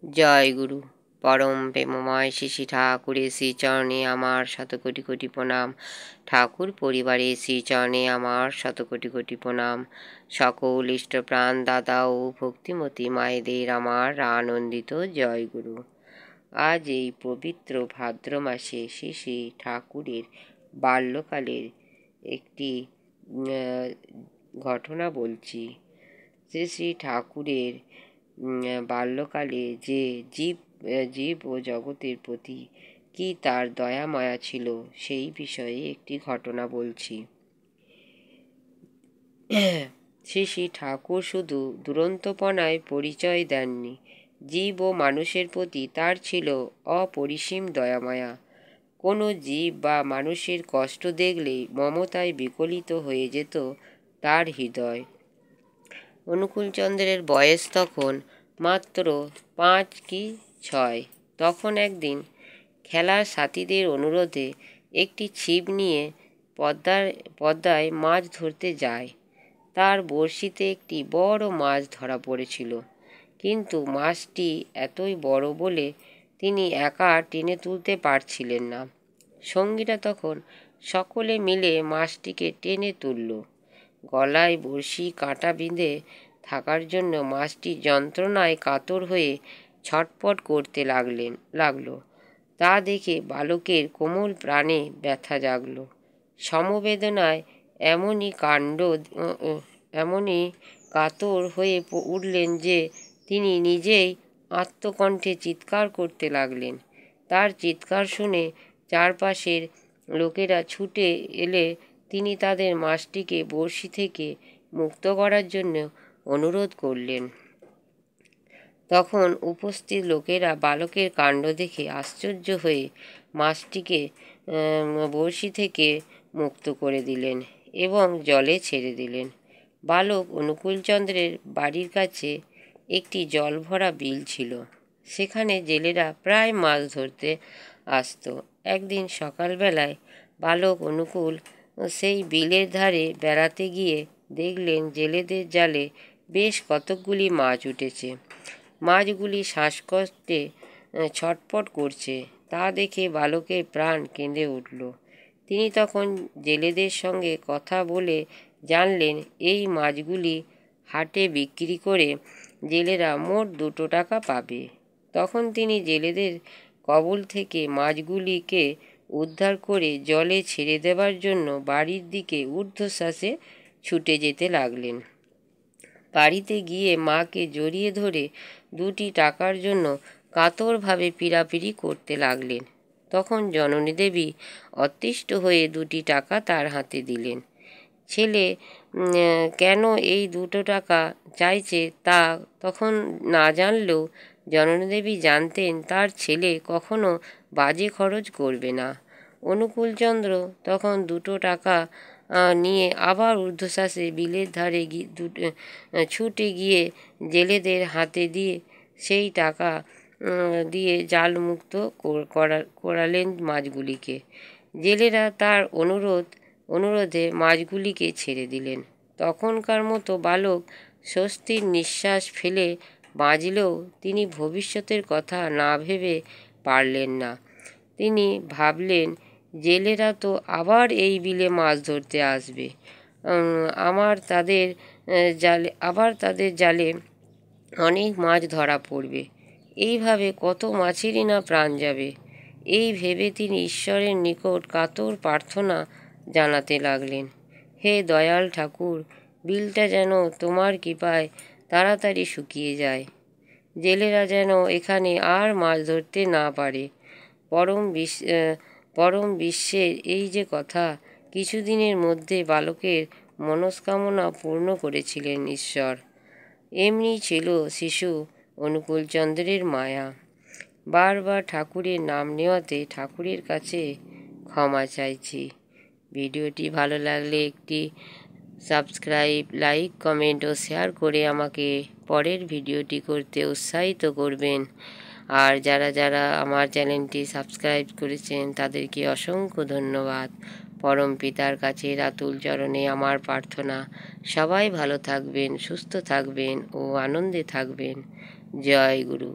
জয় গুরু। পরম প্রেমময় শ্রী ঠাকুরের শ্রীচরণে আমার শত কোটি কোটি প্রণাম। ঠাকুর পরিবারের শ্রীচরণে আমার শত কোটি কোটি প্রণাম। সকল ইষ্টপ্রাণ দাদা ও ভক্তিমতী মায়েদের আমার আনন্দিত জয় গুরু। আজ এই পবিত্র ভাদ্র মাসে শ্রী শ্রী ঠাকুরের বাল্যকালের একটি ঘটনা বলছি। শ্রী শ্রী ঠাকুরের বাল্যকালে যে জীব ও জগতের প্রতি কি তার দয়া মায়া ছিল, সেই বিষয়ে একটি ঘটনা বলছি। শ্রী শ্রী ঠাকুর শুধু দুরন্তপনায় পরিচয় দেননি, জীব ও মানুষের প্রতি তার ছিল অপরিসীম দয়ামায়া। কোনো জীব বা মানুষের কষ্ট দেখলেই মমতায় বিকলিত হয়ে যেত তার হৃদয়। অনুকূলচন্দ্রের বয়স তখন মাত্র 5 কি 6। তখন একদিন খেলার সাথীদের অনুরোধে একটি ছিপ নিয়ে পদ্মায় মাছ ধরতে যায়। তার বড়শিতে একটি বড় মাছ ধরা পড়েছিল, কিন্তু মাছটি এতই বড় বলে তিনি একা টেনে তুলতে পারছিলেন না। সঙ্গীরা তখন সকলে মিলে মাছটিকে টেনে তুলল। গলায় বড়শি কাঁটা বিঁধে থাকার জন্য মাছটি যন্ত্রণায় কাতর হয়ে ছটপট করতে লাগলো। তা দেখে বালকের কোমল প্রাণে ব্যথা জাগল। সমবেদনায় এমনই কাতর হয়ে উঠলেন যে তিনি নিজেই আত্মকণ্ঠে চিৎকার করতে লাগলেন। তার চিৎকার শুনে চারপাশের লোকেরা ছুটে এলে তিনি তাদের মাছটিকে বড়শি থেকে মুক্ত করার জন্য অনুরোধ করলেন। তখন উপস্থিত লোকেরা বালকের কাণ্ড দেখে আশ্চর্য হয়ে মাছটিকে বড়শি থেকে মুক্ত করে দিলেন এবং জলে ছেড়ে দিলেন। বালক অনুকূলচন্দ্রের বাড়ির কাছে একটি জলভরা বিল ছিল। সেখানে জেলেরা প্রায় মাছ ধরতে আসত। একদিন সকালবেলায় বালক অনুকূল সেই বিলের ধারে বেড়াতে গিয়ে দেখলেন জেলেদের জালে বেশ কতকগুলি মাছ উঠেছে। মাছগুলি শ্বাসকষ্টে ছটফট করছে। তা দেখে বালকের প্রাণ কেঁদে উঠল। তিনি তখন জেলেদের সঙ্গে কথা বলে জানলেন এই মাছগুলি হাটে বিক্রি করে জেলেরা মোট 2 টাকা পাবে। তখন তিনি জেলেদের কবল থেকে মাছগুলিকে উদ্ধার করে জলে ছেড়ে দেবার জন্য বাড়ির দিকে ঊর্ধ্বশ্বাসে ছুটে যেতে লাগলেন। বাড়িতে গিয়ে মাকে জড়িয়ে ধরে 2টি টাকার জন্য কাতরভাবে পীড়াপিড়ি করতে লাগলেন। তখন জননী দেবী অতিষ্ঠ হয়ে 2টি টাকা তার হাতে দিলেন। ছেলে কেন এই 2 টাকা চাইছে তা তখন না জানলেও জননী দেবী জানতেন তার ছেলে কখনো বাজে খরচ করবে না। অনুকূলচন্দ্র তখন 2 টাকা নিয়ে আবার ঊর্ধ্বশ্বাসে বিলের ধারে ছুটে গিয়ে জেলেদের হাতে দিয়ে সেই টাকা দিয়ে জালমুক্ত করালেন মাছগুলিকে। জেলেরা তার অনুরোধে মাছগুলিকে ছেড়ে দিলেন। তখনকার মতো বালক স্বস্তির নিঃশ্বাস ফেলে বাঁচলেও তিনি ভবিষ্যতের কথা না ভেবে পারলেন না। তিনি ভাবলেন, জেলেরা তো আবার এই বিলে মাছ ধরতে আসবে, তাদের জালে অনেক মাছ ধরা পড়বে। এইভাবে কত মাছেরই না প্রাণ যাবে। এই ভেবে তিনি ঈশ্বরের নিকট কাতর প্রার্থনা জানাতে লাগলেন, হে দয়াল ঠাকুর, বিলটা যেন তোমার কৃপায় তাড়াতাড়ি শুকিয়ে যায়। জেলেরা যেন এখানে আর মাছ ধরতে না পারে। পরম বিশ্বের এই যে কথা, কিছুদিনের মধ্যে বালকের মনস্কামনা পূর্ণ করেছিলেন ঈশ্বর। এমনি ছিল শিশু অনুকূলচন্দ্রের মায়া। বারবার ঠাকুরের নাম নেওয়াতে ঠাকুরের কাছে ক্ষমা চাইছি। ভিডিওটি ভালো লাগলে একটি সাবস্ক্রাইব, লাইক, কমেন্ট ও শেয়ার করে আমাকে পরের ভিডিওটি করতে উৎসাহিত করবেন। আর যারা যারা আমার চ্যানেলটি সাবস্ক্রাইব করেছেন তাদেরকে অসংখ্য ধন্যবাদ। পরম পিতার কাছে আতুল চরণে আমার প্রার্থনা, সবাই ভালো থাকবেন, সুস্থ থাকবেন ও আনন্দে থাকবেন। জয় গুরু।